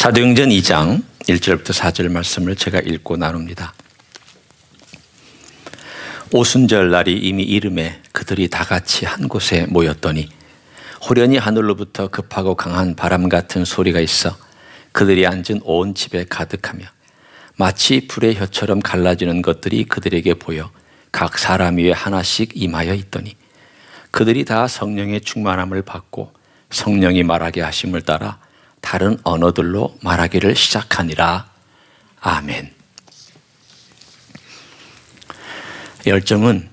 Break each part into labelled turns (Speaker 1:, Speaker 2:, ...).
Speaker 1: 사도행전 2장 1절부터 4절 말씀을 제가 읽고 나눕니다. 오순절 날이 이미 이름에 그들이 다 같이 한 곳에 모였더니 호련히 하늘로부터 급하고 강한 바람 같은 소리가 있어 그들이 앉은 온 집에 가득하며 마치 불의 혀처럼 갈라지는 것들이 그들에게 보여 각 사람 위에 하나씩 임하여 있더니 그들이 다 성령의 충만함을 받고 성령이 말하게 하심을 따라 다른 언어들로 말하기를 시작하니라. 아멘. 열정은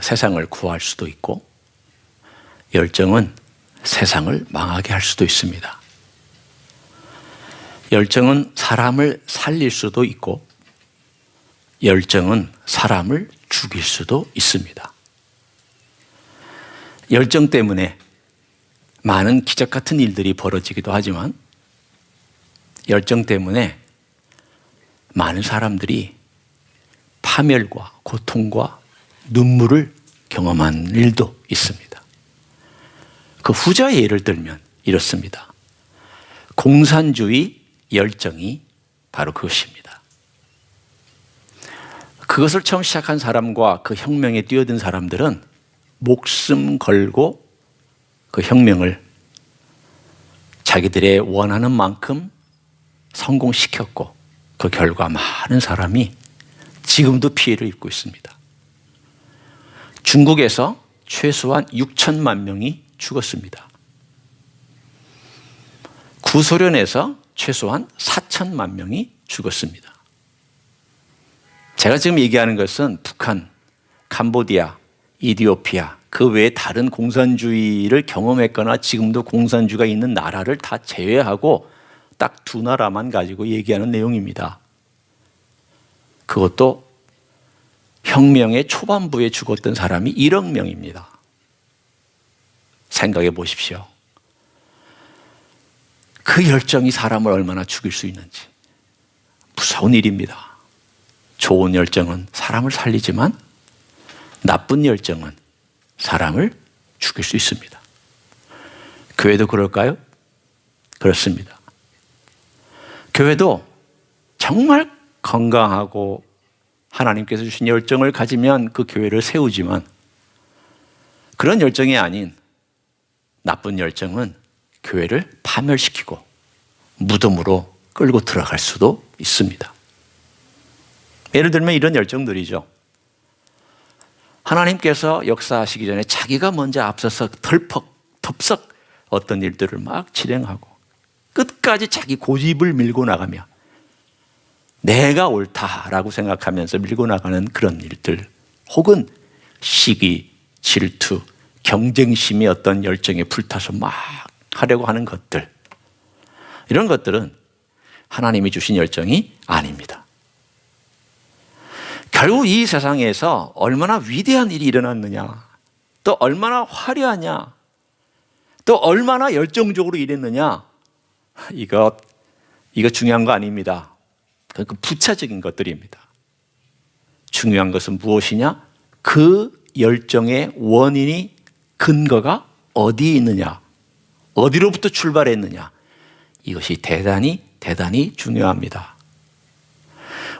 Speaker 1: 세상을 구할 수도 있고 열정은 세상을 망하게 할 수도 있습니다. 열정은 사람을 살릴 수도 있고 열정은 사람을 죽일 수도 있습니다. 열정 때문에 많은 기적 같은 일들이 벌어지기도 하지만 열정 때문에 많은 사람들이 파멸과 고통과 눈물을 경험한 일도 있습니다. 그 후자의 예를 들면 이렇습니다. 공산주의 열정이 바로 그것입니다. 그것을 처음 시작한 사람과 그 혁명에 뛰어든 사람들은 목숨 걸고 그 혁명을 자기들의 원하는 만큼 성공시켰고 그 결과 많은 사람이 지금도 피해를 입고 있습니다. 중국에서 최소한 6천만 명이 죽었습니다. 구소련에서 최소한 4천만 명이 죽었습니다. 제가 지금 얘기하는 것은 북한, 캄보디아, 이디오피아 그 외에 다른 공산주의를 경험했거나 지금도 공산주의가 있는 나라를 다 제외하고 딱 두 나라만 가지고 얘기하는 내용입니다. 그것도 혁명의 초반부에 죽었던 사람이 1억 명입니다. 생각해 보십시오. 그 열정이 사람을 얼마나 죽일 수 있는지 무서운 일입니다. 좋은 열정은 사람을 살리지만 나쁜 열정은 사람을 죽일 수 있습니다. 교회도 그럴까요? 그렇습니다. 교회도 정말 건강하고 하나님께서 주신 열정을 가지면 그 교회를 세우지만 그런 열정이 아닌 나쁜 열정은 교회를 파멸시키고 무덤으로 끌고 들어갈 수도 있습니다. 예를 들면 이런 열정들이죠. 하나님께서 역사하시기 전에 자기가 먼저 앞서서 덥석 어떤 일들을 막 실행하고 끝까지 자기 고집을 밀고 나가며 내가 옳다라고 생각하면서 밀고 나가는 그런 일들 혹은 시기, 질투, 경쟁심이 어떤 열정에 불타서 막 하려고 하는 것들 이런 것들은 하나님이 주신 열정이 아닙니다. 결국 이 세상에서 얼마나 위대한 일이 일어났느냐 또 얼마나 화려하냐 또 얼마나 열정적으로 일했느냐 이거 중요한 거 아닙니다. 그 부차적인 것들입니다. 중요한 것은 무엇이냐? 그 열정의 원인이 근거가 어디에 있느냐 어디로부터 출발했느냐 이것이 대단히 중요합니다.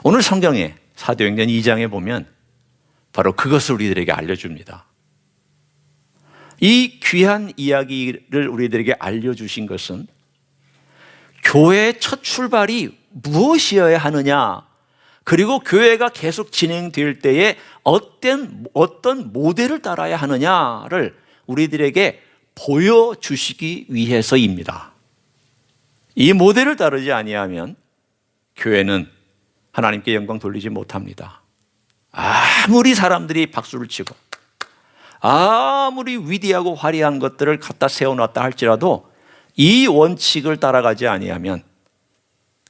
Speaker 1: 오늘 성경에 사도행전 2장에 보면 바로 그것을 우리들에게 알려줍니다. 이 귀한 이야기를 우리들에게 알려주신 것은 교회의 첫 출발이 무엇이어야 하느냐 그리고 교회가 계속 진행될 때에 어떤 모델을 따라야 하느냐를 우리들에게 보여주시기 위해서입니다. 이 모델을 따르지 아니하면 교회는 하나님께 영광 돌리지 못합니다. 아무리 사람들이 박수를 치고 아무리 위대하고 화려한 것들을 갖다 세워놨다 할지라도 이 원칙을 따라가지 아니하면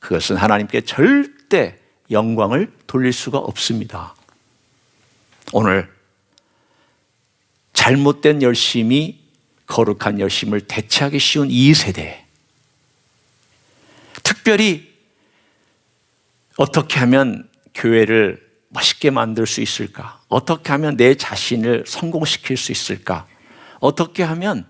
Speaker 1: 그것은 하나님께 절대 영광을 돌릴 수가 없습니다. 오늘 잘못된 열심이 거룩한 열심을 대체하기 쉬운 이 세대에 특별히 어떻게 하면 교회를 멋있게 만들 수 있을까? 어떻게 하면 내 자신을 성공시킬 수 있을까? 어떻게 하면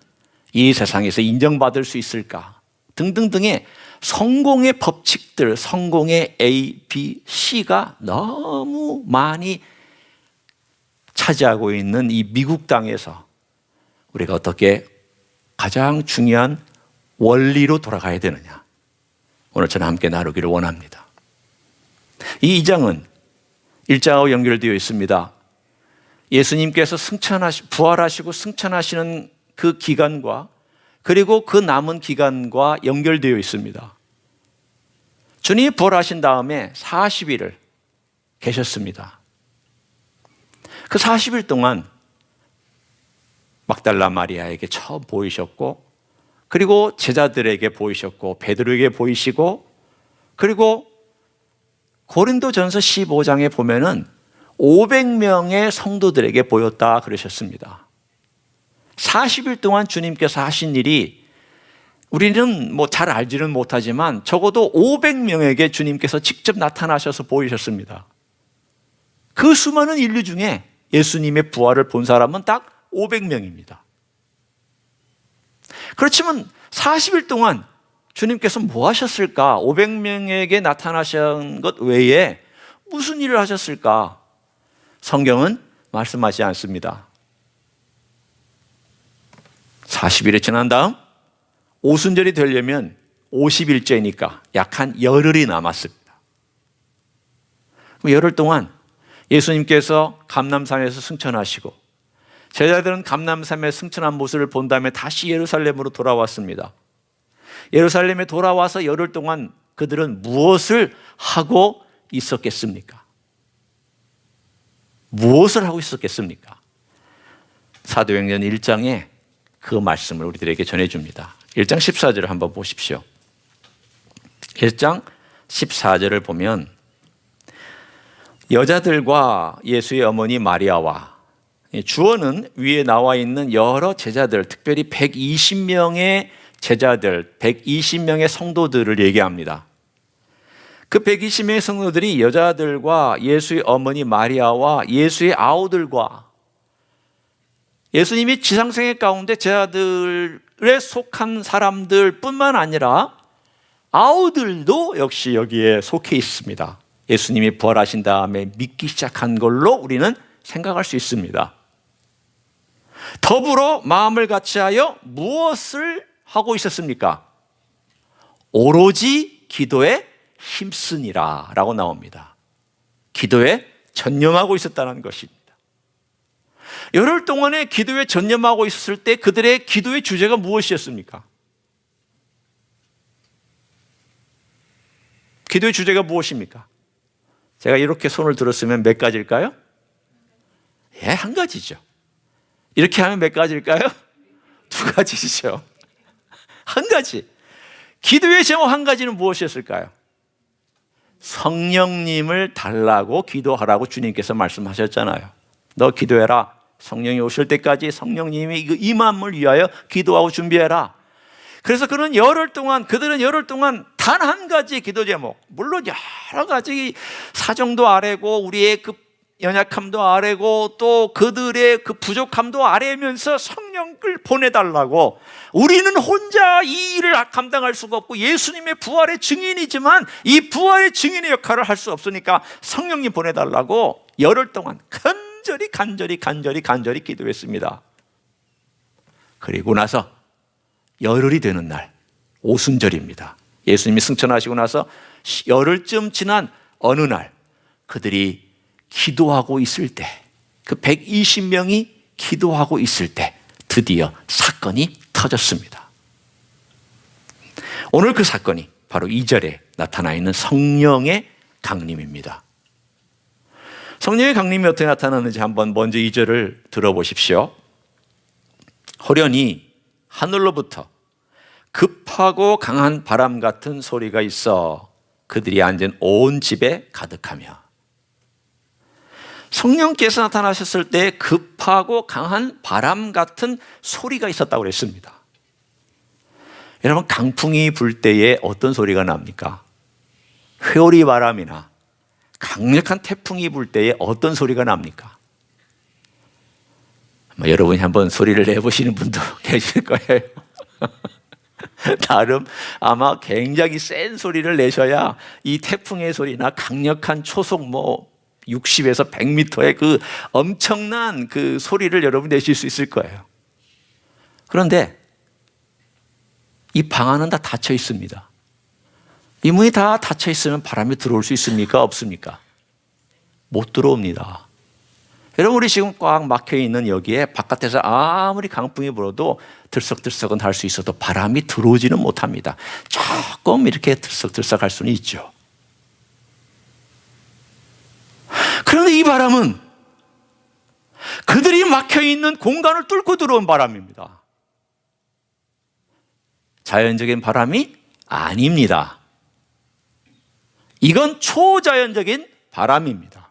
Speaker 1: 이 세상에서 인정받을 수 있을까? 등등등의 성공의 법칙들, 성공의 A, B, C가 너무 많이 차지하고 있는 이 미국 땅에서 우리가 어떻게 가장 중요한 원리로 돌아가야 되느냐, 오늘 저는 함께 나누기를 원합니다. 이 2장은 1장하고 연결되어 있습니다. 예수님께서 부활하시고 승천하시는 그 기간과 그리고 그 남은 기간과 연결되어 있습니다. 주님이 부활하신 다음에 40일을 계셨습니다. 그 40일 동안 막달라 마리아에게 처음 보이셨고, 그리고 제자들에게 보이셨고, 베드로에게 보이시고, 그리고 고린도전서 15장에 보면은 500명의 성도들에게 보였다 그러셨습니다. 40일 동안 주님께서 하신 일이 우리는 뭐 잘 알지는 못하지만 적어도 500명에게 주님께서 직접 나타나셔서 보이셨습니다. 그 수많은 인류 중에 예수님의 부활을 본 사람은 딱 500명입니다. 그렇지만 40일 동안 주님께서 뭐 하셨을까? 500명에게 나타나신 것 외에 무슨 일을 하셨을까? 성경은 말씀하지 않습니다. 40일이 지난 다음 오순절이 되려면 50일째니까 약 한 열흘이 남았습니다. 열흘 동안 예수님께서 감람산에서 승천하시고 제자들은 감람산에 승천한 모습을 본 다음에 다시 예루살렘으로 돌아왔습니다. 예루살렘에 돌아와서 열흘 동안 그들은 무엇을 하고 있었겠습니까? 무엇을 하고 있었겠습니까? 사도행전 1장에 그 말씀을 우리들에게 전해줍니다. 1장 14절을 한번 보십시오. 1장 14절을 보면 여자들과 예수의 어머니 마리아와, 주어는 위에 나와 있는 여러 제자들, 특별히 120명의 제자들, 120명의 성도들을 얘기합니다. 그 120명의 성도들이 여자들과 예수의 어머니 마리아와 예수의 아우들과 예수님이 지상생애 가운데 제자들에 속한 사람들 뿐만 아니라 아우들도 역시 여기에 속해 있습니다. 예수님이 부활하신 다음에 믿기 시작한 걸로 우리는 생각할 수 있습니다. 더불어 마음을 같이하여 무엇을 하고 있었습니까? 오로지 기도에 힘쓰니라 라고 나옵니다. 기도에 전념하고 있었다는 것입니다. 열흘 동안의 기도에 전념하고 있었을 때 그들의 기도의 주제가 무엇이었습니까? 기도의 주제가 무엇입니까? 제가 이렇게 손을 들었으면 몇 가지일까요? 예, 한 가지죠. 이렇게 하면 몇 가지일까요? 두 가지죠. 한 가지. 기도의 제목 한 가지는 무엇이었을까요? 성령님을 달라고 기도하라고 주님께서 말씀하셨잖아요. 너 기도해라. 성령이 오실 때까지 성령님이 임함을 위하여 기도하고 준비해라. 그래서 그들은 열흘 동안 단 한 가지 기도 제목, 물론 여러 가지 사정도 아뢰고 우리의 그 연약함도 아뢰고 또 그들의 그 부족함도 아뢰면서 성령을 보내달라고, 우리는 혼자 이 일을 감당할 수가 없고 예수님의 부활의 증인이지만 이 부활의 증인의 역할을 할 수 없으니까 성령님 보내달라고 열흘 동안 간절히 기도했습니다. 그리고 나서 열흘이 되는 날, 오순절입니다. 예수님이 승천하시고 나서 열흘쯤 지난 어느 날 그들이 기도하고 있을 때, 그 120명이 기도하고 있을 때 드디어 사건이 터졌습니다. 오늘 그 사건이 바로 2절에 나타나 있는 성령의 강림입니다. 성령의 강림이 어떻게 나타나는지 한번 먼저 2절을 들어보십시오. 호련히 하늘로부터 급하고 강한 바람 같은 소리가 있어 그들이 앉은 온 집에 가득하며. 성령께서 나타나셨을 때 급하고 강한 바람 같은 소리가 있었다고 그랬습니다. 여러분, 강풍이 불 때에 어떤 소리가 납니까? 회오리 바람이나 강력한 태풍이 불 때에 어떤 소리가 납니까? 여러분이 한번 소리를 내보시는 분도 계실 거예요. 나름 아마 굉장히 센 소리를 내셔야 이 태풍의 소리나 강력한 초속 60에서 100m의 그 엄청난 그 소리를 여러분 내실 수 있을 거예요. 그런데 이 방 안은 다 닫혀 있습니다. 이 문이 다 닫혀 있으면 바람이 들어올 수 있습니까? 없습니까? 못 들어옵니다. 여러분, 우리 지금 꽉 막혀 있는 여기에 바깥에서 아무리 강풍이 불어도 들썩들썩은 할 수 있어도 바람이 들어오지는 못합니다. 조금 이렇게 들썩들썩 할 수는 있죠. 그런데 이 바람은 그들이 막혀 있는 공간을 뚫고 들어온 바람입니다. 자연적인 바람이 아닙니다. 이건 초자연적인 바람입니다.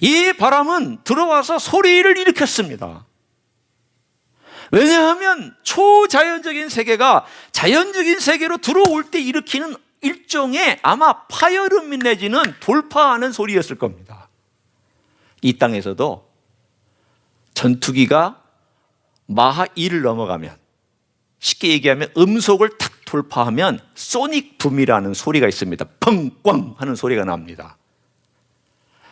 Speaker 1: 이 바람은 들어와서 소리를 일으켰습니다. 왜냐하면 초자연적인 세계가 자연적인 세계로 들어올 때 일으키는 일종의 아마 파열음 내지는 돌파하는 소리였을 겁니다. 이 땅에서도 전투기가 마하 2를 넘어가면, 쉽게 얘기하면 음속을 탁 돌파하면 소닉 붐이라는 소리가 있습니다. 펑꽝 하는 소리가 납니다.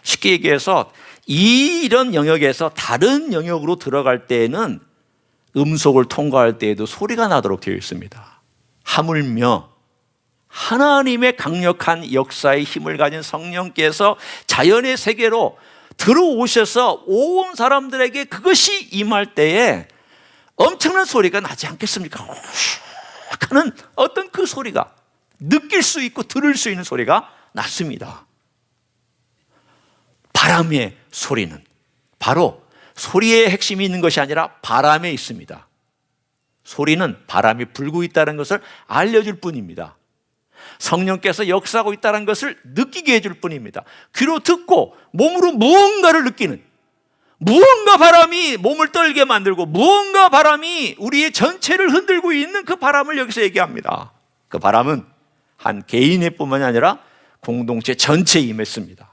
Speaker 1: 쉽게 얘기해서 이런 영역에서 다른 영역으로 들어갈 때에는 음속을 통과할 때에도 소리가 나도록 되어 있습니다. 하물며 하나님의 강력한 역사의 힘을 가진 성령께서 자연의 세계로 들어오셔서 온 사람들에게 그것이 임할 때에 엄청난 소리가 나지 않겠습니까? 하는 어떤 그 소리가, 느낄 수 있고 들을 수 있는 소리가 났습니다. 바람의 소리는 바로 소리의 핵심이 있는 것이 아니라 바람에 있습니다. 소리는 바람이 불고 있다는 것을 알려줄 뿐입니다. 성령께서 역사하고 있다는 것을 느끼게 해줄 뿐입니다. 귀로 듣고 몸으로 무언가를 느끼는, 무언가 바람이 몸을 떨게 만들고 무언가 바람이 우리의 전체를 흔들고 있는 그 바람을 여기서 얘기합니다. 그 바람은 한 개인의 뿐만이 아니라 공동체 전체에 임했습니다.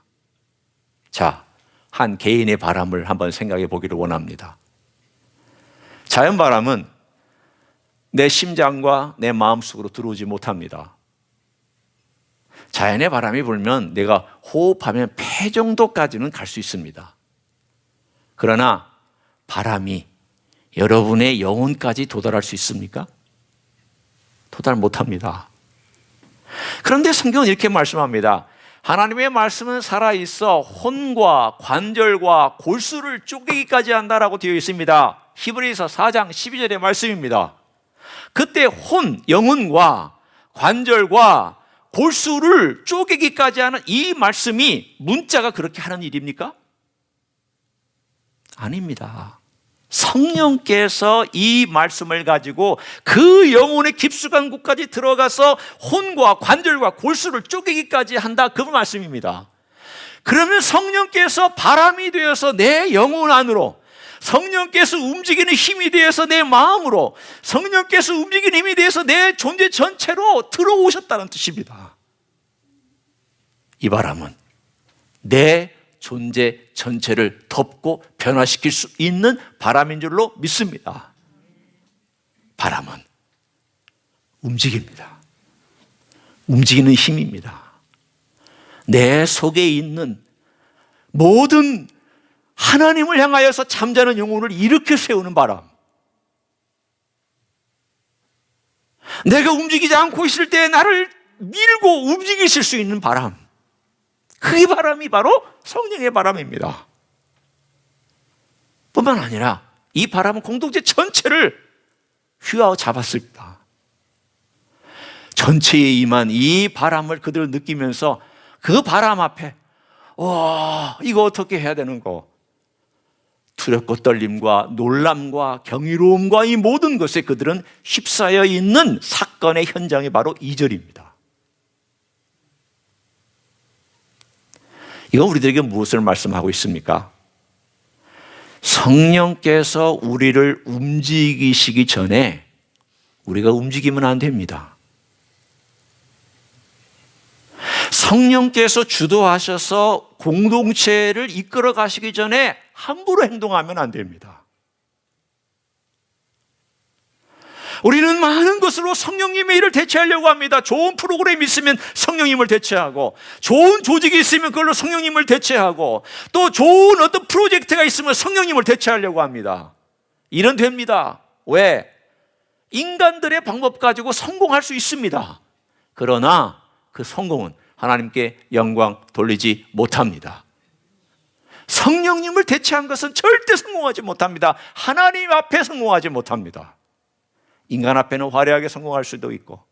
Speaker 1: 자, 한 개인의 바람을 한번 생각해 보기를 원합니다. 자연 바람은 내 심장과 내 마음속으로 들어오지 못합니다. 자연의 바람이 불면 내가 호흡하면 폐 정도까지는 갈 수 있습니다. 그러나 바람이 여러분의 영혼까지 도달할 수 있습니까? 도달 못합니다. 그런데 성경은 이렇게 말씀합니다. 하나님의 말씀은 살아있어 혼과 관절과 골수를 쪼개기까지 한다라고 되어 있습니다. 히브리서 4장 12절의 말씀입니다. 그때 혼, 영혼과 관절과 골수를 쪼개기까지 하는 이 말씀이 문자가 그렇게 하는 일입니까? 아닙니다. 성령께서 이 말씀을 가지고 그 영혼의 깊숙한 곳까지 들어가서 혼과 관절과 골수를 쪼개기까지 한다, 그 말씀입니다. 그러면 성령께서 바람이 되어서 내 영혼 안으로, 성령께서 움직이는 힘이 되어서 내 마음으로, 성령께서 움직이는 힘이 되어서 내 존재 전체로 들어오셨다는 뜻입니다. 이 바람은 내 존재 전체를 덮고 변화시킬 수 있는 바람인 줄로 믿습니다. 바람은 움직입니다. 움직이는 힘입니다. 내 속에 있는 모든 하나님을 향하여서 잠자는 영혼을 일으켜 세우는 바람, 내가 움직이지 않고 있을 때 나를 밀고 움직이실 수 있는 바람, 그 바람이 바로 성령의 바람입니다. 뿐만 아니라 이 바람은 공동체 전체를 휘어잡았습니다. 전체에 임한 이 바람을 그들 느끼면서 그 바람 앞에 와, 이거 어떻게 해야 되는 거, 두렵고 떨림과 놀람과 경이로움과 이 모든 것에 그들은 휩싸여 있는 사건의 현장이 바로 2절입니다. 이거 우리들에게 무엇을 말씀하고 있습니까? 성령께서 우리를 움직이시기 전에 우리가 움직이면 안 됩니다. 성령께서 주도하셔서 공동체를 이끌어 가시기 전에 함부로 행동하면 안 됩니다. 우리는 많은 것으로 성령님의 일을 대체하려고 합니다. 좋은 프로그램이 있으면 성령님을 대체하고, 좋은 조직이 있으면 그걸로 성령님을 대체하고, 또 좋은 어떤 프로젝트가 있으면 성령님을 대체하려고 합니다. 일은 됩니다. 왜? 인간들의 방법 가지고 성공할 수 있습니다. 그러나 그 성공은 하나님께 영광 돌리지 못합니다. 성령님을 대체한 것은 절대 성공하지 못합니다. 하나님 앞에 성공하지 못합니다. 인간 앞에는 화려하게 성공할 수도 있고,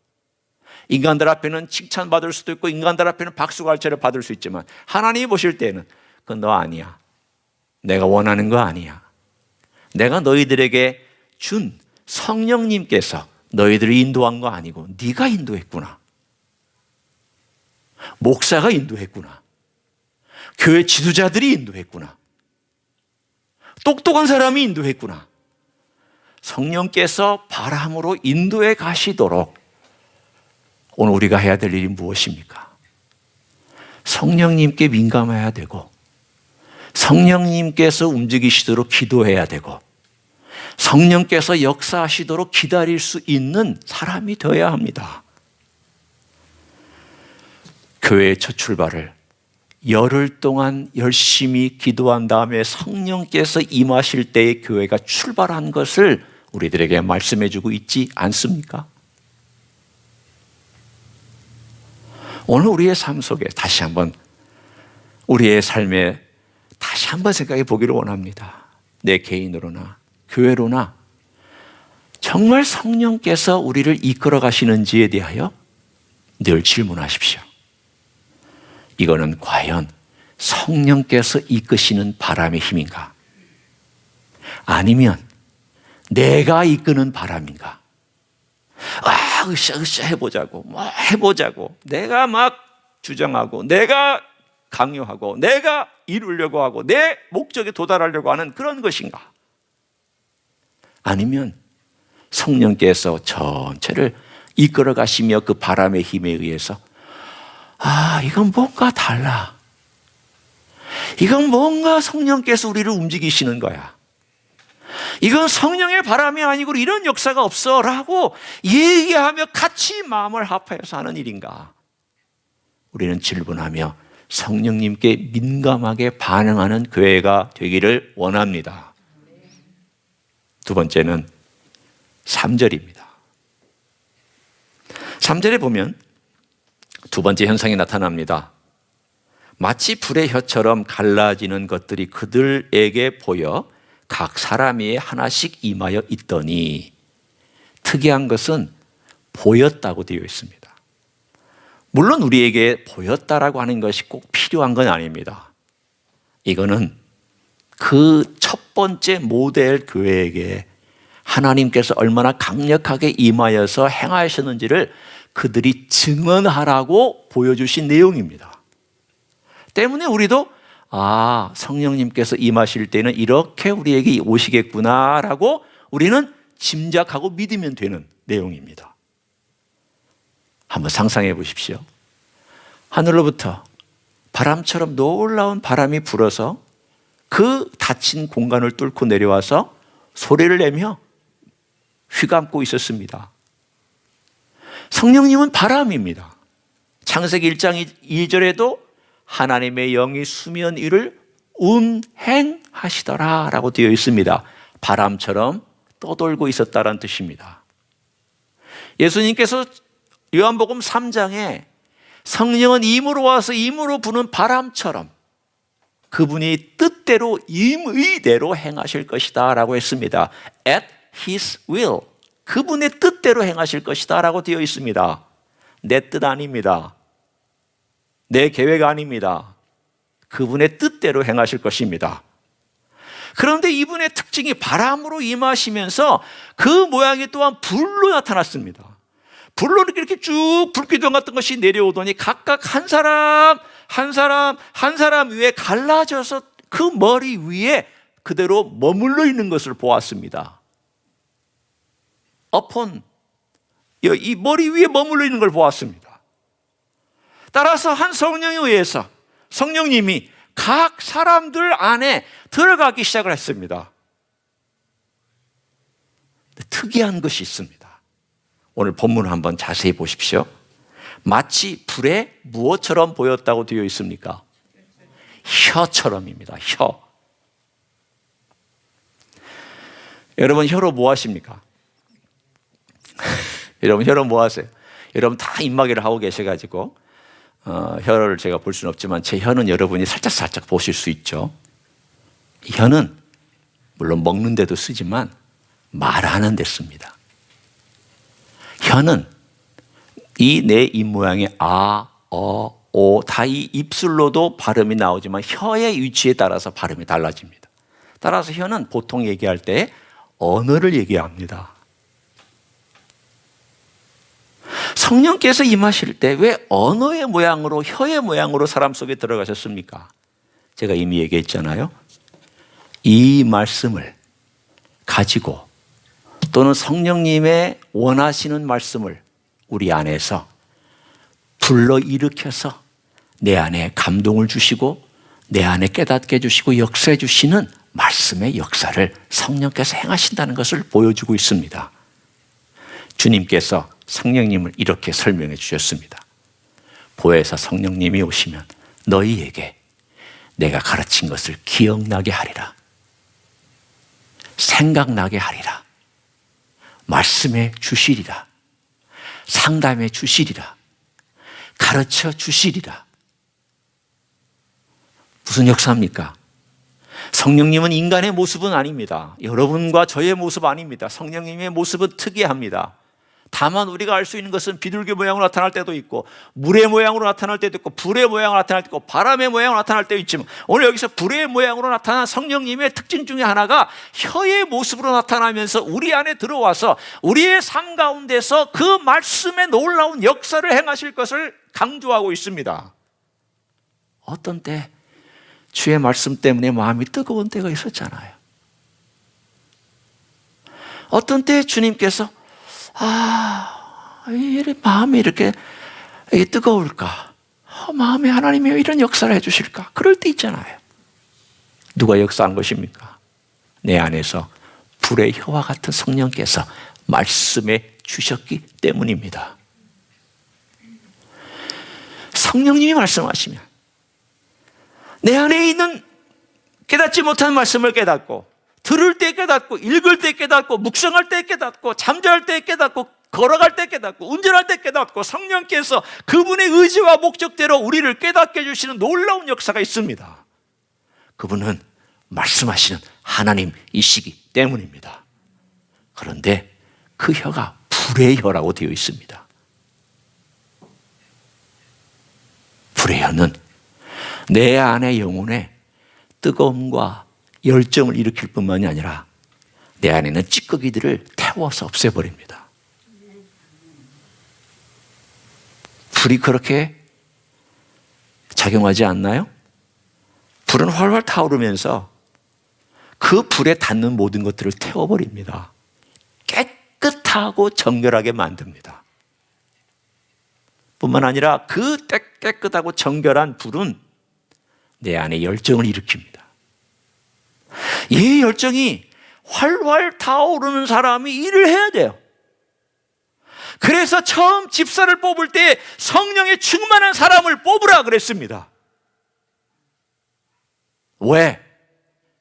Speaker 1: 인간들 앞에는 칭찬받을 수도 있고, 인간들 앞에는 박수갈채를 받을 수 있지만, 하나님이 보실 때는 그건 너 아니야. 내가 원하는 거 아니야. 내가 너희들에게 준 성령님께서 너희들을 인도한 거 아니고 네가 인도했구나. 목사가 인도했구나. 교회 지도자들이 인도했구나. 똑똑한 사람이 인도했구나. 성령께서 바람으로 인도해 가시도록 오늘 우리가 해야 될 일이 무엇입니까? 성령님께 민감해야 되고, 성령님께서 움직이시도록 기도해야 되고, 성령께서 역사하시도록 기다릴 수 있는 사람이 되어야 합니다. 교회의 첫 출발을 열흘 동안 열심히 기도한 다음에 성령께서 임하실 때의 교회가 출발한 것을 우리들에게 말씀해 주고 있지 않습니까? 오늘 우리의 삶 속에 다시 한번, 우리의 삶에 다시 한번 생각해 보기를 원합니다. 내 개인으로나 교회로나 정말 성령께서 우리를 이끌어 가시는지에 대하여 늘 질문하십시오. 이거는 과연 성령께서 이끄시는 바람의 힘인가? 아니면 내가 이끄는 바람인가? 으쌰으쌰 해보자고, 해보자고, 내가 막 주장하고, 내가 강요하고, 내가 이루려고 하고, 내 목적에 도달하려고 하는 그런 것인가? 아니면 성령께서 전체를 이끌어 가시며 그 바람의 힘에 의해서 이건 뭔가 달라. 이건 뭔가 성령께서 우리를 움직이시는 거야. 이건 성령의 바람이 아니고 이런 역사가 없어 라고 얘기하며 같이 마음을 합하여서 하는 일인가? 우리는 질문하며 성령님께 민감하게 반응하는 교회가 되기를 원합니다. 두 번째는 3절입니다. 3절에 보면 두 번째 현상이 나타납니다. 마치 불의 혀처럼 갈라지는 것들이 그들에게 보여 각 사람이 하나씩 임하여 있더니, 특이한 것은 보였다고 되어 있습니다. 물론 우리에게 보였다라고 하는 것이 꼭 필요한 건 아닙니다. 이거는 그 첫 번째 모델 교회에게 하나님께서 얼마나 강력하게 임하여서 행하셨는지를 그들이 증언하라고 보여주신 내용입니다. 때문에 우리도 성령님께서 임하실 때는 이렇게 우리에게 오시겠구나라고 우리는 짐작하고 믿으면 되는 내용입니다. 한번 상상해 보십시오. 하늘로부터 바람처럼 놀라운 바람이 불어서 그 닫힌 공간을 뚫고 내려와서 소리를 내며 휘감고 있었습니다. 성령님은 바람입니다. 창세기 1장 2절에도 하나님의 영이 수면 위를 운행하시더라 라고 되어 있습니다. 바람처럼 떠돌고 있었다는 뜻입니다. 예수님께서 요한복음 3장에 성령은 임으로 와서 임으로 부는 바람처럼 그분이 뜻대로 임의대로 행하실 것이다 라고 했습니다. At His will, 그분의 뜻대로 행하실 것이다 라고 되어 있습니다. 내 뜻 아닙니다. 내 계획 아닙니다. 그분의 뜻대로 행하실 것입니다. 그런데 이분의 특징이 바람으로 임하시면서 그 모양이 또한 불로 나타났습니다. 불로 이렇게 쭉 불기둥 같은 것이 내려오더니 각각 한 사람 위에 갈라져서 그 머리 위에 그대로 머물러 있는 것을 보았습니다. 이 머리 위에 머물러 있는 걸 보았습니다. 따라서 한 성령에 의해서 성령님이 각 사람들 안에 들어가기 시작을 했습니다. 특이한 것이 있습니다. 오늘 본문을 한번 자세히 보십시오. 마치 불에 무엇처럼 보였다고 되어 있습니까? 혀처럼입니다. 혀. 여러분 혀로 뭐 하십니까? 여러분 혀로 뭐 하세요? 여러분 다 입마개를 하고 계셔가지고 혀를 제가 볼 수는 없지만 제 혀는 여러분이 살짝 보실 수 있죠. 혀는 물론 먹는 데도 쓰지만 말하는 데 씁니다. 혀는 이 내 입모양의 아, 어, 오 다 이 입술로도 발음이 나오지만 혀의 위치에 따라서 발음이 달라집니다. 따라서 혀는 보통 얘기할 때 언어를 얘기합니다. 성령께서 임하실 때 왜 언어의 모양으로 혀의 모양으로 사람 속에 들어가셨습니까? 제가 이미 얘기했잖아요. 이 말씀을 가지고 또는 성령님의 원하시는 말씀을 우리 안에서 불러일으켜서 내 안에 감동을 주시고 내 안에 깨닫게 해주시고 역사해 주시는 말씀의 역사를 성령께서 행하신다는 것을 보여주고 있습니다. 주님께서 성령님을 이렇게 설명해 주셨습니다. 보혜사 성령님이 오시면 너희에게 내가 가르친 것을 기억나게 하리라. 생각나게 하리라. 말씀해 주시리라. 상담해 주시리라. 가르쳐 주시리라. 무슨 역사입니까? 성령님은 인간의 모습은 아닙니다. 여러분과 저의 모습 아닙니다. 성령님의 모습은 특이합니다. 다만 우리가 알 수 있는 것은 비둘기 모양으로 나타날 때도 있고 물의 모양으로 나타날 때도 있고 불의 모양으로 나타날 때도 있고 바람의 모양으로 나타날 때도 있지만 오늘 여기서 불의 모양으로 나타난 성령님의 특징 중에 하나가 혀의 모습으로 나타나면서 우리 안에 들어와서 우리의 삶 가운데서 그 말씀의 놀라운 역사를 행하실 것을 강조하고 있습니다. 어떤 때 주의 말씀 때문에 마음이 뜨거운 때가 있었잖아요. 어떤 때 주님께서 마음이 이렇게 뜨거울까? 마음에 하나님이 이런 역사를 해주실까? 그럴 때 있잖아요. 누가 역사한 것입니까? 내 안에서 불의 혀와 같은 성령께서 말씀해 주셨기 때문입니다. 성령님이 말씀하시면 내 안에 있는 깨닫지 못한 말씀을 깨닫고 들을 때 깨닫고 읽을 때 깨닫고 묵상할 때 깨닫고 잠잘 때 깨닫고 걸어갈 때 깨닫고 운전할 때 깨닫고 성령께서 그분의 의지와 목적대로 우리를 깨닫게 해주시는 놀라운 역사가 있습니다. 그분은 말씀하시는 하나님이시기 때문입니다. 그런데 그 혀가 불의 혀라고 되어 있습니다. 불의 혀는 내 안의 영혼에 뜨거움과 열정을 일으킬 뿐만이 아니라 내 안에 있는 찌꺼기들을 태워서 없애버립니다. 불이 그렇게 작용하지 않나요? 불은 활활 타오르면서 그 불에 닿는 모든 것들을 태워버립니다. 깨끗하고 정결하게 만듭니다. 뿐만 아니라 그 깨끗하고 정결한 불은 내 안에 열정을 일으킵니다. 이 열정이 활활 타오르는 사람이 일을 해야 돼요. 그래서 처음 집사를 뽑을 때 성령의 충만한 사람을 뽑으라 그랬습니다. 왜?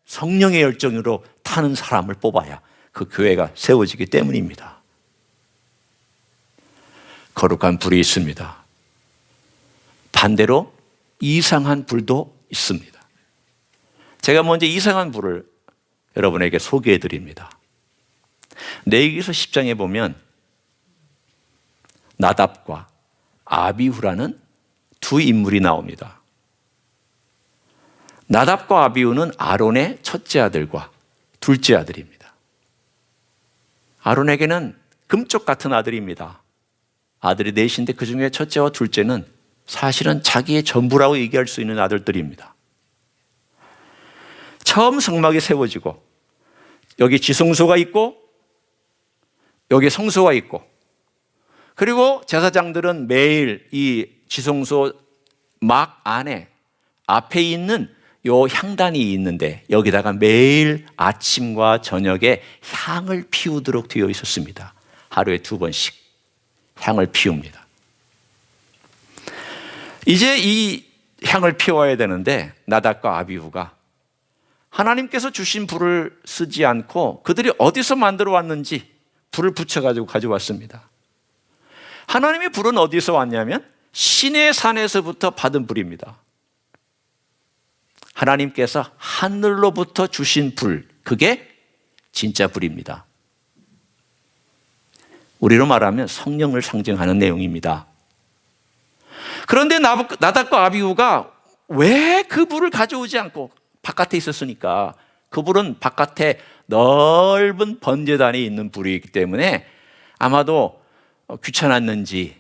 Speaker 1: 성령의 열정으로 타는 사람을 뽑아야 그 교회가 세워지기 때문입니다. 거룩한 불이 있습니다. 반대로 이상한 불도 있습니다. 제가 먼저 이상한 불을 여러분에게 소개해 드립니다. 레위기서 10장에 보면 나답과 아비후라는 두 인물이 나옵니다. 나답과 아비후는 아론의 첫째 아들과 둘째 아들입니다. 아론에게는 금쪽 같은 아들입니다. 아들이 넷인데 그 중에 첫째와 둘째는 사실은 자기의 전부라고 얘기할 수 있는 아들들입니다. 처음 성막이 세워지고 여기 지성소가 있고 여기 성소가 있고 그리고 제사장들은 매일 이 지성소 막 안에 앞에 있는 요 향단이 있는데 여기다가 매일 아침과 저녁에 향을 피우도록 되어 있었습니다. 하루에 2번씩. 향을 피웁니다. 이제 이 향을 피워야 되는데 나답과 아비후가 하나님께서 주신 불을 쓰지 않고 그들이 어디서 만들어 왔는지 불을 붙여가지고 가져왔습니다. 하나님의 불은 어디서 왔냐면 시내 산에서부터 받은 불입니다. 하나님께서 하늘로부터 주신 불, 그게 진짜 불입니다. 우리로 말하면 성령을 상징하는 내용입니다. 그런데 나답과 아비후가 왜 그 불을 가져오지 않고 바깥에 있었으니까, 그 불은 바깥에 넓은 번제단이 있는 불이기 때문에 아마도 귀찮았는지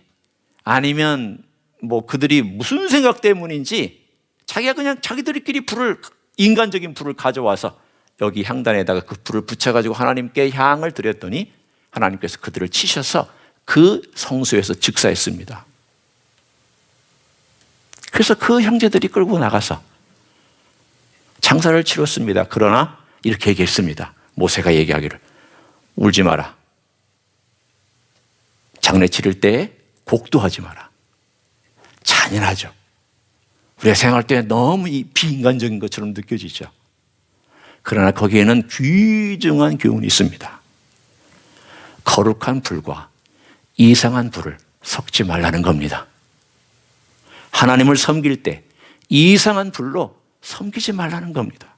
Speaker 1: 아니면 뭐 그들이 무슨 생각 때문인지 자기가 그냥 자기들끼리 인간적인 불을 가져와서 여기 향단에다가 그 불을 붙여가지고 하나님께 향을 드렸더니 하나님께서 그들을 치셔서 그 성소에서 즉사했습니다. 그래서 그 형제들이 끌고 나가서 장사를 치렀습니다. 그러나 이렇게 얘기했습니다. 모세가 얘기하기를 울지 마라. 장례 치를 때에 곡도하지 마라. 잔인하죠. 우리가 생각할 때 너무 비인간적인 것처럼 느껴지죠. 그러나 거기에는 귀중한 교훈이 있습니다. 거룩한 불과 이상한 불을 섞지 말라는 겁니다. 하나님을 섬길 때 이상한 불로 섬기지 말라는 겁니다.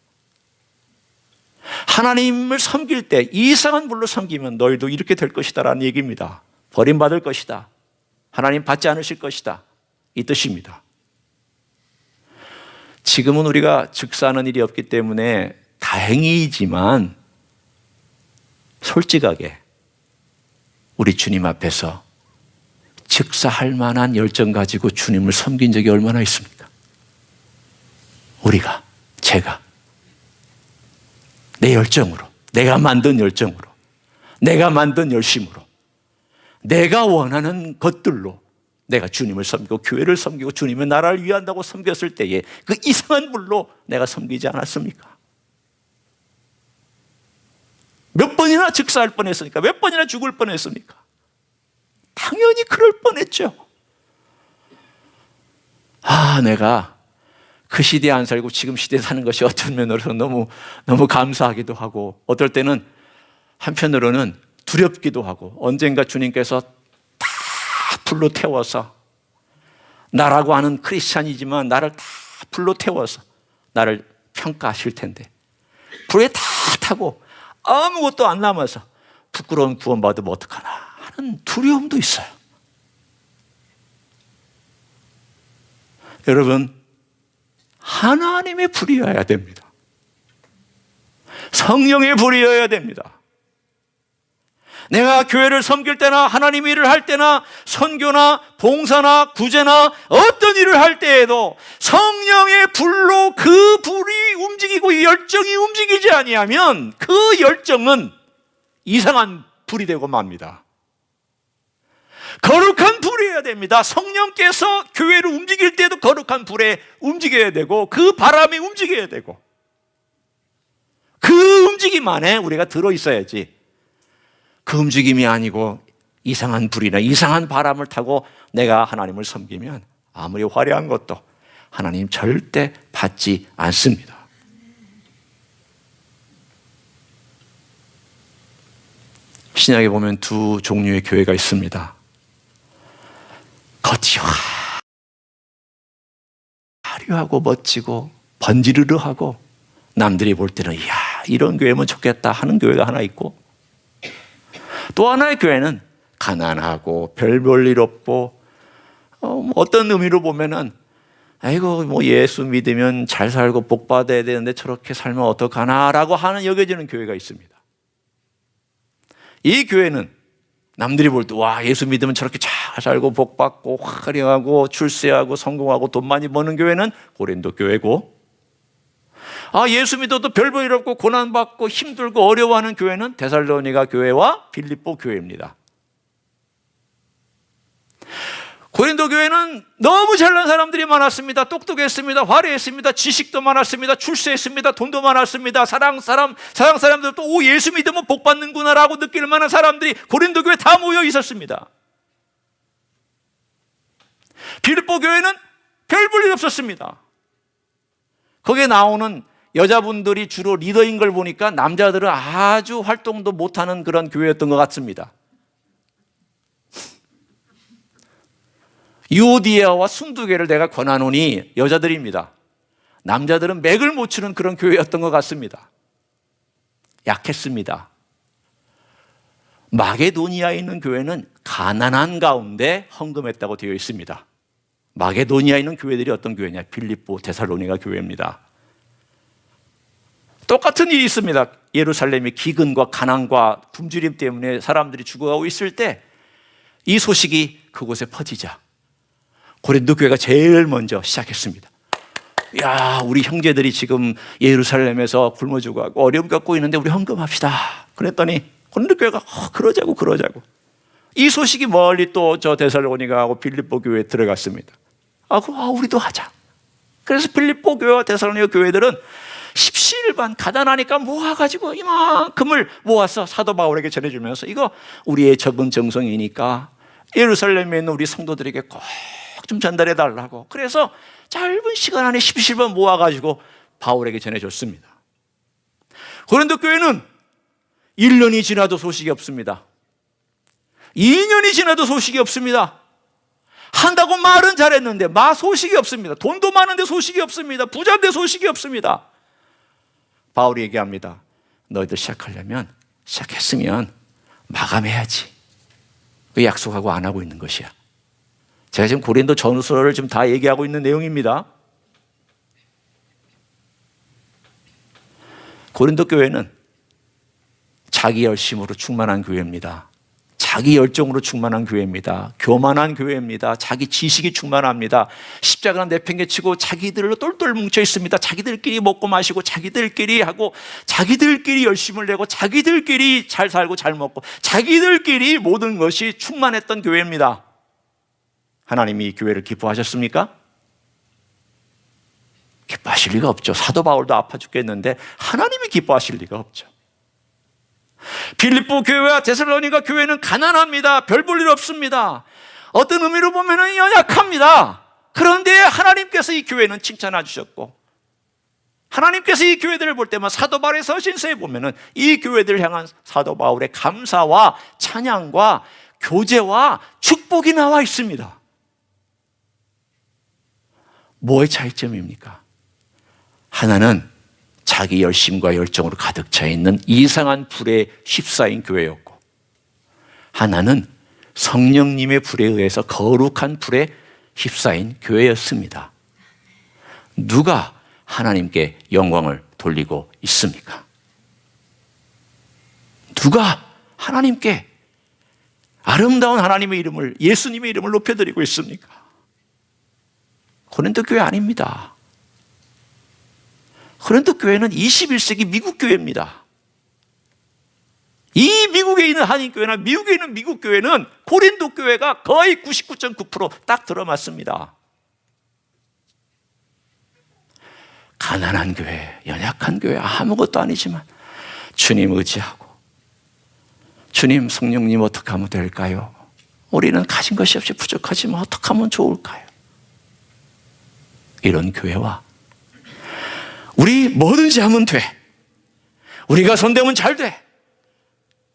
Speaker 1: 하나님을 섬길 때 이상한 불로 섬기면 너희도 이렇게 될 것이다 라는 얘기입니다. 버림받을 것이다. 하나님 받지 않으실 것이다. 이 뜻입니다. 지금은 우리가 즉사하는 일이 없기 때문에 다행이지만 솔직하게 우리 주님 앞에서 즉사할 만한 열정 가지고 주님을 섬긴 적이 얼마나 있습니까? 우리가, 제가 내 열정으로, 내가 만든 열정으로, 내가 만든 열심으로, 내가 원하는 것들로 내가 주님을 섬기고 교회를 섬기고 주님의 나라를 위한다고 섬겼을 때에 그 이상한 불로 내가 섬기지 않았습니까? 몇 번이나 즉사할 뻔했습니까? 몇 번이나 죽을 뻔했습니까? 당연히 그럴 뻔했죠. 내가 그 시대에 안 살고 지금 시대에 사는 것이 어떤 면으로는 너무 감사하기도 하고, 어떨 때는 한편으로는 두렵기도 하고, 언젠가 주님께서 다 불로 태워서, 나라고 하는 크리스찬이지만 나를 다 불로 태워서 나를 평가하실 텐데, 불에 다 타고 아무것도 안 남아서 부끄러운 구원받으면 어떡하나 하는 두려움도 있어요. 여러분, 하나님의 불이어야 됩니다. 성령의 불이어야 됩니다. 내가 교회를 섬길 때나 하나님의 일을 할 때나 선교나 봉사나 구제나 어떤 일을 할 때에도 성령의 불로 그 불이 움직이고 이 열정이 움직이지 아니하면 그 열정은 이상한 불이 되고 맙니다. 거룩한 불이어야 됩니다. 성령께서 교회를 움직일 때도 거룩한 불에 움직여야 되고 그 바람에 움직여야 되고 그 움직임 안에 우리가 들어있어야지, 그 움직임이 아니고 이상한 불이나 이상한 바람을 타고 내가 하나님을 섬기면 아무리 화려한 것도 하나님 절대 받지 않습니다. 신약에 보면 두 종류의 교회가 있습니다. 겉이 화려하고 멋지고 번지르르하고 남들이 볼 때는 이야, 이런 교회면 좋겠다 하는 교회가 하나 있고, 또 하나의 교회는 가난하고 별 볼 일 없고 어떤 의미로 보면은 아이고 뭐 예수 믿으면 잘 살고 복 받아야 되는데 저렇게 살면 어떡하나라고 하는 여겨지는 교회가 있습니다. 이 교회는 남들이 볼 때 와, 예수 믿으면 저렇게 잘 살고 복 받고 화려하고 출세하고 성공하고 돈 많이 버는 교회는 고린도 교회고, 예수 믿어도 별 볼 일 없고 고난받고 힘들고 어려워하는 교회는 데살로니가 교회와 빌립보 교회입니다. 고린도 교회는 너무 잘난 사람들이 많았습니다. 똑똑했습니다. 화려했습니다. 지식도 많았습니다. 출세했습니다. 돈도 많았습니다. 사랑 사람들 또 예수 믿으면 복 받는구나라고 느낄 만한 사람들이 고린도 교회에 다 모여 있었습니다. 빌립보 교회는 별 볼 일 없었습니다. 거기에 나오는 여자분들이 주로 리더인 걸 보니까 남자들은 아주 활동도 못하는 그런 교회였던 것 같습니다. 유오디아와 순두개를 내가 권하노니 여자들입니다. 남자들은 맥을 못 추는 그런 교회였던 것 같습니다. 약했습니다. 마게도니아에 있는 교회는 가난한 가운데 헌금했다고 되어 있습니다. 마게도니아에 있는 교회들이 어떤 교회냐? 빌립보, 데살로니가 교회입니다. 똑같은 일이 있습니다. 예루살렘이 기근과 가난과 굶주림 때문에 사람들이 죽어가고 있을 때 이 소식이 그곳에 퍼지자 고린도 교회가 제일 먼저 시작했습니다. 야, 우리 형제들이 지금 예루살렘에서 굶어 죽어가고 어려움 겪고 있는데 우리 헌금합시다. 그랬더니 고린도 교회가 그러자고. 이 소식이 멀리 또 저 데살로니가하고 빌립보 교회에 들어갔습니다. 우리도 하자. 그래서 빌립보 교회와 데살로니가 교회들은 십시일반 가난하니까 모아가지고 이만큼을 모아서 사도 바울에게 전해주면서 이거 우리의 적은 정성이니까 예루살렘에 있는 우리 성도들에게 꼭 좀 전달해 달라고. 그래서 짧은 시간 안에 십시일반 모아가지고 바울에게 전해줬습니다. 고린도 교회는 1년이 지나도 소식이 없습니다. 2년이 지나도 소식이 없습니다. 한다고 말은 잘했는데 소식이 없습니다. 돈도 많은데 소식이 없습니다. 부자인데 소식이 없습니다. 바울이 얘기합니다. 너희들 시작했으면 마감해야지. 그 약속하고 안 하고 있는 것이야. 제가 지금 고린도 전서를 지금 다 얘기하고 있는 내용입니다. 고린도 교회는 자기 열심으로 충만한 교회입니다. 자기 열정으로 충만한 교회입니다. 교만한 교회입니다. 자기 지식이 충만합니다. 십자가는 내팽개치고 자기들로 똘똘 뭉쳐 있습니다. 자기들끼리 먹고 마시고 자기들끼리 하고 자기들끼리 열심을 내고 자기들끼리 잘 살고 잘 먹고 자기들끼리 모든 것이 충만했던 교회입니다. 하나님이 이 교회를 기뻐하셨습니까? 기뻐하실 리가 없죠. 사도 바울도 아파 죽겠는데 하나님이 기뻐하실 리가 없죠. 빌립보 교회와 데살로니가 교회는 가난합니다. 별 볼 일 없습니다. 어떤 의미로 보면 연약합니다. 그런데 하나님께서 이 교회는 칭찬해 주셨고 하나님께서 이 교회들을 볼 때만 사도 바울의 서신서에 보면 이 교회들을 향한 사도 바울의 감사와 찬양과 교제와 축복이 나와 있습니다. 뭐의 차이점입니까? 하나는 자기 열심과 열정으로 가득 차 있는 이상한 불에 휩싸인 교회였고 하나는 성령님의 불에 의해서 거룩한 불에 휩싸인 교회였습니다. 누가 하나님께 영광을 돌리고 있습니까? 누가 하나님께 아름다운 하나님의 이름을, 예수님의 이름을 높여드리고 있습니까? 고린도 교회 아닙니다. 고린도 교회는 21세기 미국 교회입니다. 이 미국에 있는 한인교회나 미국에 있는 미국 교회는 고린도 교회가 거의 99.9% 들어맞습니다. 가난한 교회, 연약한 교회, 아무것도 아니지만 주님 의지하고 주님, 성령님 어떻게 하면 될까요? 우리는 가진 것이 없이 부족하지만 어떻게 하면 좋을까요? 이런 교회와 우리 뭐든지 하면 돼. 우리가 손대면 잘 돼.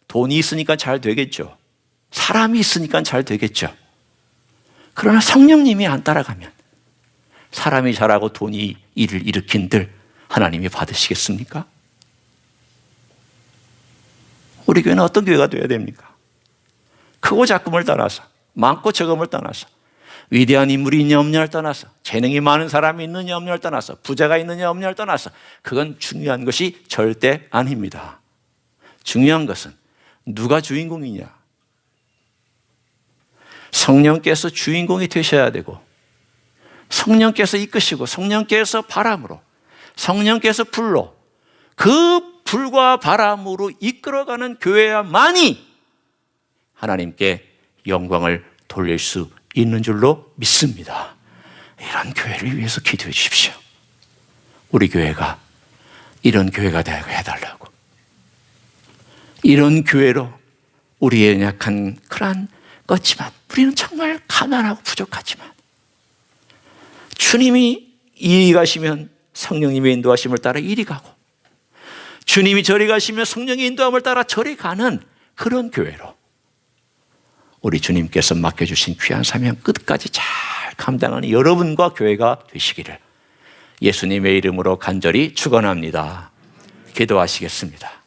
Speaker 1: 돈이 있으니까 잘 되겠죠. 사람이 있으니까 잘 되겠죠. 그러나 성령님이 안 따라가면 사람이 잘하고 돈이 일을 일으킨들 하나님이 받으시겠습니까? 우리 교회는 어떤 교회가 되어야 됩니까? 크고 작음을 떠나서, 많고 적음을 떠나서, 위대한 인물이 있냐 없냐를 떠나서, 재능이 많은 사람이 있느냐 없냐를 떠나서, 부자가 있느냐 없냐를 떠나서, 그건 중요한 것이 절대 아닙니다. 중요한 것은 누가 주인공이냐. 성령께서 주인공이 되셔야 되고 성령께서 이끄시고 성령께서 바람으로, 성령께서 불로, 그 불과 바람으로 이끌어가는 교회야만이 하나님께 영광을 돌릴 수 있는 줄로 믿습니다. 이런 교회를 위해서 기도해 주십시오. 우리 교회가 이런 교회가 되게 해달라고. 이런 교회로 우리의 약한 그러한 거지만 우리는 정말 가난하고 부족하지만 주님이 이리 가시면 성령님의 인도하심을 따라 이리 가고, 주님이 저리 가시면 성령의 인도함을 따라 저리 가는 그런 교회로 우리 주님께서 맡겨주신 귀한 사명 끝까지 잘 감당하는 여러분과 교회가 되시기를 예수님의 이름으로 간절히 축원합니다. 기도하시겠습니다.